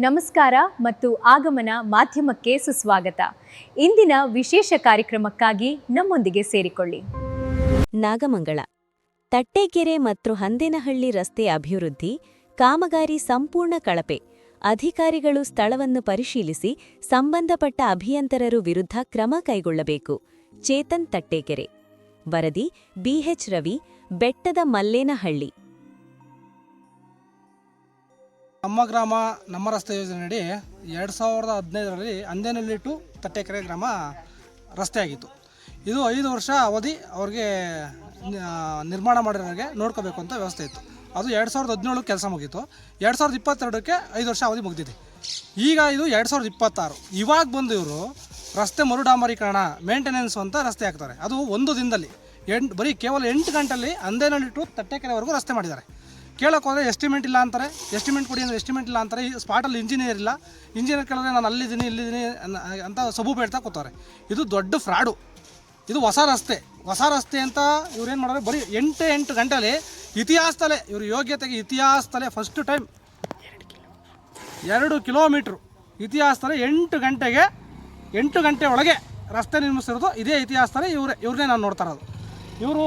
ನಮಸ್ಕಾರ ಮತ್ತು ಆಗಮನ ಮಾಧ್ಯಮಕ್ಕೆ ಸುಸ್ವಾಗತ. ಇಂದಿನ ವಿಶೇಷ ಕಾರ್ಯಕ್ರಮಕ್ಕಾಗಿ ನಮ್ಮೊಂದಿಗೆ ಸೇರಿಕೊಳ್ಳಿ. ನಾಗಮಂಗಲ ತಟ್ಟೆಕೆರೆ ಮತ್ತು ಹಂದೇನಹಳ್ಳಿ ರಸ್ತೆ ಅಭಿವೃದ್ಧಿ ಕಾಮಗಾರಿ ಸಂಪೂರ್ಣ ಕಳಪೆ. ಅಧಿಕಾರಿಗಳು ಸ್ಥಳವನ್ನು ಪರಿಶೀಲಿಸಿ ಸಂಬಂಧಪಟ್ಟ ಅಭಿಯಂತರರು ವಿರುದ್ಧ ಕ್ರಮ ಕೈಗೊಳ್ಳಬೇಕು. ಚೇತನ್ ತಟ್ಟೆಕೆರೆ. ವರದಿ ಬಿಎಚ್ ರವಿ, ಬೆಟ್ಟದ ಮಲ್ಲೇನಹಳ್ಳಿ. ನಮ್ಮ ಗ್ರಾಮ ನಮ್ಮ ರಸ್ತೆ ಯೋಜನೆಯಡಿ 2015ರಲ್ಲಿ ಹಂದೇನಹಳ್ಳಿ ಟು ತಟ್ಟೆಕೆರೆ ಗ್ರಾಮ ರಸ್ತೆ ಆಗಿತ್ತು. ಇದು 5 ವರ್ಷ ಅವಧಿ ಅವ್ರಿಗೆ ನಿರ್ಮಾಣ ಮಾಡಿರೋರಿಗೆ ನೋಡ್ಕೋಬೇಕು ಅಂತ ವ್ಯವಸ್ಥೆ ಇತ್ತು. ಅದು 2017 ಕೆಲಸ ಮುಗೀತು. 2022ಕ್ಕೆ 5 ವರ್ಷ ಅವಧಿ ಮುಗಿದಿದೆ. ಈಗ ಇದು 2026. ಇವಾಗ ಬಂದು ಇವರು ರಸ್ತೆ ಮರುಡಾಂಬರೀಕರಣ ಮೇಂಟೆನೆನ್ಸ್ ಅಂತ ರಸ್ತೆ ಹಾಕ್ತಾರೆ. ಅದು ಒಂದು ದಿನದಲ್ಲಿ ಬರೀ ಕೇವಲ 8 ಗಂಟೆಯಲ್ಲಿ ಹಂದೇನಹಳ್ಳಿ ಟು ತಟ್ಟೆಕೆರೆವರೆಗೂ ರಸ್ತೆ ಮಾಡಿದ್ದಾರೆ. ಕೇಳೋಕೆ ಹೋದರೆ ಎಸ್ಟಿಮೇಟ್ ಇಲ್ಲ ಅಂತಾರೆ, ಎಸ್ಟಿಮೇಟ್ ಕೊಡಿ ಅಂದರೆ ಎಸ್ಟಿಮೇಟ್ ಇಲ್ಲ ಅಂತಾರೆ. ಈ ಸ್ಪಾಟಲ್ಲಿ ಇಂಜಿನಿಯರ್ ಇಲ್ಲ, ಇಂಜಿನಿಯರ್ ಕೇಳಿದ್ರೆ ನಾನು ಅಲ್ಲಿದ್ದೀನಿ ಇಲ್ಲಿದ್ದೀನಿ ಅಂತ ಸಬೂಬು ಹೇಳ್ತಾ ಕೂತಾರೆ. ಇದು ದೊಡ್ಡ ಫ್ರಾಡು. ಇದು ಹೊಸ ರಸ್ತೆ ಅಂತ ಇವ್ರೇನು ಮಾಡೋರು, ಬರೀ 8 ಗಂಟೆಯಲ್ಲಿ ಇತಿಹಾಸದಲ್ಲೇ ಇವ್ರ ಯೋಗ್ಯತೆಗೆ ಇತಿಹಾಸದಲ್ಲೇ ಫಸ್ಟ್ ಟೈಮ್ 2 ಕಿಲೋಮೀಟ್ರು ಇತಿಹಾಸದಲ್ಲೇ 8 ಗಂಟೆ ಒಳಗೆ ರಸ್ತೆ ನಿರ್ಮಿಸಿರೋದು ಇದೇ ಇತಿಹಾಸದಲ್ಲೇ ಇವ್ರನ್ನೇ ನಾನು ನೋಡ್ತಾ ಇರೋದು. ಇವರು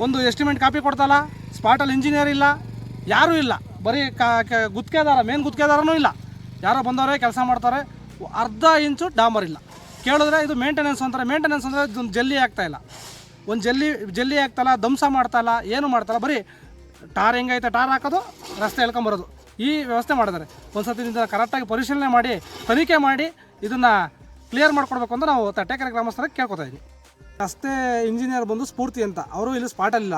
ಒಂದು ಎಸ್ಟಿಮೇಟ್ ಕಾಪಿ ಕೊಡ್ತಲ್ಲ, ಸ್ಪಾಟಲ್ಲಿ ಇಂಜಿನಿಯರ್ ಇಲ್ಲ, ಯಾರೂ ಇಲ್ಲ, ಬರೀ ಮೇನ್ ಗುತ್ತಿಗೆದಾರನೂ ಇಲ್ಲ. ಯಾರೋ ಬಂದವರೇ ಕೆಲಸ ಮಾಡ್ತಾರೆ. ಅರ್ಧ ಇಂಚು ಡಾಂಬರ್ ಇಲ್ಲ. ಕೇಳಿದ್ರೆ ಇದು ಮೇಂಟೆನೆನ್ಸ್ ಅಂತಾರೆ. ಮೇಂಟೆನೆನ್ಸ್ ಅಂದರೆ ಇದೊಂದು ಜಲ್ಲಿ ಆಗ್ತಾಯಿಲ್ಲ, ಒಂದು ಜಲ್ಲಿ ಆಗ್ತಾಯಿಲ್ಲ, ಧ್ವಂಸ ಮಾಡ್ತಾಯಿಲ್ಲ, ಏನು ಮಾಡ್ತಾಯಿಲ್ಲ. ಬರೀ ಟಾರ್ ಹೆಂಗೈತೆ ಟಾರ್ ಹಾಕೋದು, ರಸ್ತೆ ಎಳ್ಕೊಂಬರೋದು, ಈ ವ್ಯವಸ್ಥೆ ಮಾಡಿದ್ದಾರೆ. ಒಂದು ಸತಿ ಇದನ್ನು ಕರೆಕ್ಟಾಗಿ ಪರಿಶೀಲನೆ ಮಾಡಿ ತನಿಖೆ ಮಾಡಿ ಇದನ್ನು ಕ್ಲಿಯರ್ ಮಾಡಿಕೊಡ್ಬೇಕು ಅಂತ ನಾವು ತಟ್ಟೆಕೆರೆ ಗ್ರಾಮಸ್ಥರಿಗೆ ಕೇಳ್ಕೊತಾ ಇದ್ದೀವಿ. ರಸ್ತೆ ಇಂಜಿನಿಯರ್ ಬಂದು ಸ್ಫೂರ್ತಿ ಅಂತ, ಅವರು ಇಲ್ಲಿ ಸ್ಪಾಟಲ್ಲಿಲ್ಲ.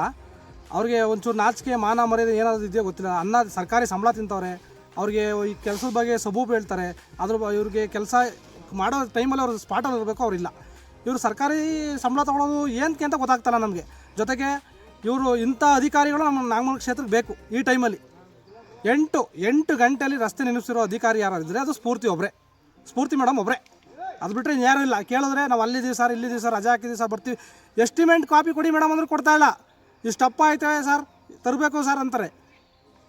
ಅವ್ರಿಗೆ ಒಂಚೂರು ನಾಚಿಕೆ ಮಾನ ಮರ್ಯಾದೆ ಏನಾದರೂ ಇದೆಯೋ ಗೊತ್ತಿಲ್ಲ. ಸರ್ಕಾರಿ ಸಂಬಳ ತಿಂತವ್ರೆ. ಅವ್ರಿಗೆ ಈ ಕೆಲಸದ ಬಗ್ಗೆ ಸಬೂಬು ಹೇಳ್ತಾರೆ. ಇವ್ರಿಗೆ ಕೆಲಸ ಮಾಡೋ ಟೈಮಲ್ಲಿ ಅವ್ರು ಸ್ಪಾಟಲ್ಲಿ ಇರಬೇಕು, ಅವ್ರಿಲ್ಲ. ಇವರು ಸರ್ಕಾರಿ ಸಂಬಳ ತೊಗೊಳೋದು ಏನಕ್ಕೆ ಅಂತ ಗೊತ್ತಾಗ್ತಲ್ಲ ನಮಗೆ. ಜೊತೆಗೆ ಇವರು ಇಂಥ ಅಧಿಕಾರಿಗಳು ನಮ್ಮ ನಾಗಮಂಗಲ ಕ್ಷೇತ್ರಕ್ಕೆ ಬೇಕು. ಈ ಟೈಮಲ್ಲಿ 8 ಗಂಟೆಯಲ್ಲಿ ರಸ್ತೆ ನಿರ್ಮಿಸಿರೋ ಅಧಿಕಾರಿ ಯಾರು ಇದ್ದರೆ ಅದು ಸ್ಫೂರ್ತಿ ಮೇಡಮ್ ಒಬ್ಬರೇ. ಅದು ಬಿಟ್ಟರೆ ಇನ್ಯಾರೂ ಇಲ್ಲ. ಕೇಳಿದ್ರೆ ನಾವು ಅಲ್ಲಿದ್ದೀವಿ ಸರ್, ಇಲ್ಲಿದ್ದೀವಿ ಸರ್, ರಜೆ ಹಾಕಿದ್ದೀವಿ ಸರ್, ಬರ್ತೀವಿ. ಎಸ್ಟಿಮೇಟ್ ಕಾಪಿ ಕೊಡಿ ಮೇಡಮ್ ಅಂದ್ರೆ ಕೊಡ್ತಾಯಿಲ್ಲ. ಇಷ್ಟಪ್ಪ ಆಯ್ತವೆ ಸರ್, ತರಬೇಕು ಸರ್ ಅಂತಾರೆ.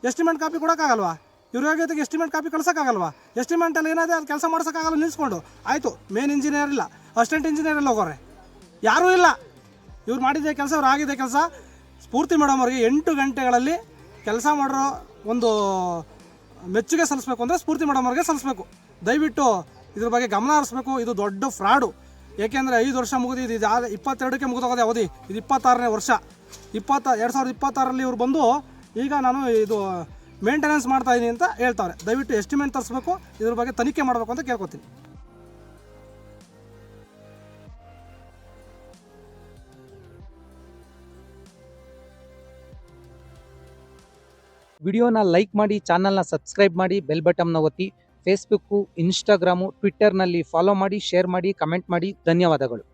ಎಸ್ಟಿಮೇಟ್ ಕಾಪಿ ಕೊಡೋಕ್ಕಾಗಲ್ವಾ? ಇವ್ರ ಯೋಗ್ಯತೆಗೆ ಎಸ್ಟಿಮೇಟ್ ಕಾಪಿ ಕಳ್ಸೋಕ್ಕಾಗಲ್ವಾ? ಎಸ್ಟಿಮೇಟಲ್ಲಿ ಏನಾದರೆ ಅದು ಕೆಲಸ ಮಾಡ್ಸೋಕ್ಕಾಗಲ್ಲ, ನಿಲ್ಲಿಸ್ಕೊಂಡು ಆಯಿತು. ಮೇನ್ ಇಂಜಿನಿಯರ್ ಇಲ್ಲ, ಅಸಿಸ್ಟೆಂಟ್ ಇಂಜಿನಿಯರ್ ಎಲ್ಲ ಹೋಗೋರೆ, ಯಾರೂ ಇಲ್ಲ. ಇವ್ರು ಮಾಡಿದ್ದೆ ಕೆಲಸ, ಅವ್ರು ಆಗಿದೆ ಕೆಲಸ. ಸ್ಫೂರ್ತಿ ಮೇಡಮ್ ಅವ್ರಿಗೆ 8 ಗಂಟೆಗಳಲ್ಲಿ ಕೆಲಸ ಮಾಡಿರೋ ಒಂದು ಮೆಚ್ಚುಗೆ ಸಲ್ಲಿಸ್ಬೇಕು ಅಂದರೆ ಸ್ಫೂರ್ತಿ ಮೇಡಮ್ ಅವ್ರಿಗೆ ಸಲ್ಲಿಸ್ಬೇಕು. ದಯವಿಟ್ಟು ಇದ್ರ ಬಗ್ಗೆ ಗಮನ ಹರಿಸ್ಬೇಕು. ಇದು ದೊಡ್ಡ ಫ್ರಾಡು. ಏಕೆಂದರೆ 5 ವರ್ಷ ಮುಗಿದು ಇದು 22ಕ್ಕೆ ಮುಗಿದೋಗೋದೆ ಅವಧಿ. ಇದು 26ನೇ ವರ್ಷ. 2026ರಲ್ಲಿ ಇವ್ರು ಬಂದು ಈಗ ನಾನು ಇದು ಮೇಂಟೆನೆನ್ಸ್ ಮಾಡ್ತಾಯಿದ್ದೀನಿ ಅಂತ ಹೇಳ್ತಾರೆ. ದಯವಿಟ್ಟು ಎಸ್ಟಿಮೇಟ್ ತರಿಸ್ಬೇಕು, ಇದ್ರ ಬಗ್ಗೆ ತನಿಖೆ ಮಾಡಬೇಕು ಅಂತ ಕೇಳ್ಕೊತೀನಿ. ವಿಡಿಯೋನ ಲೈಕ್ ಮಾಡಿ, ಚಾನಲ್ನ ಸಬ್ಸ್ಕ್ರೈಬ್ ಮಾಡಿ, ಬೆಲ್ ಬಟನ್ನ ಒತ್ತಿ. ಫೇಸ್ಬುಕ್ಕು, ಇನ್ಸ್ಟಾಗ್ರಾಮು, ಟ್ವಿಟ್ಟರ್ನಲ್ಲಿ ಫಾಲೋ ಮಾಡಿ, ಶೇರ್ ಮಾಡಿ, ಕಮೆಂಟ್ ಮಾಡಿ. ಧನ್ಯವಾದಗಳು.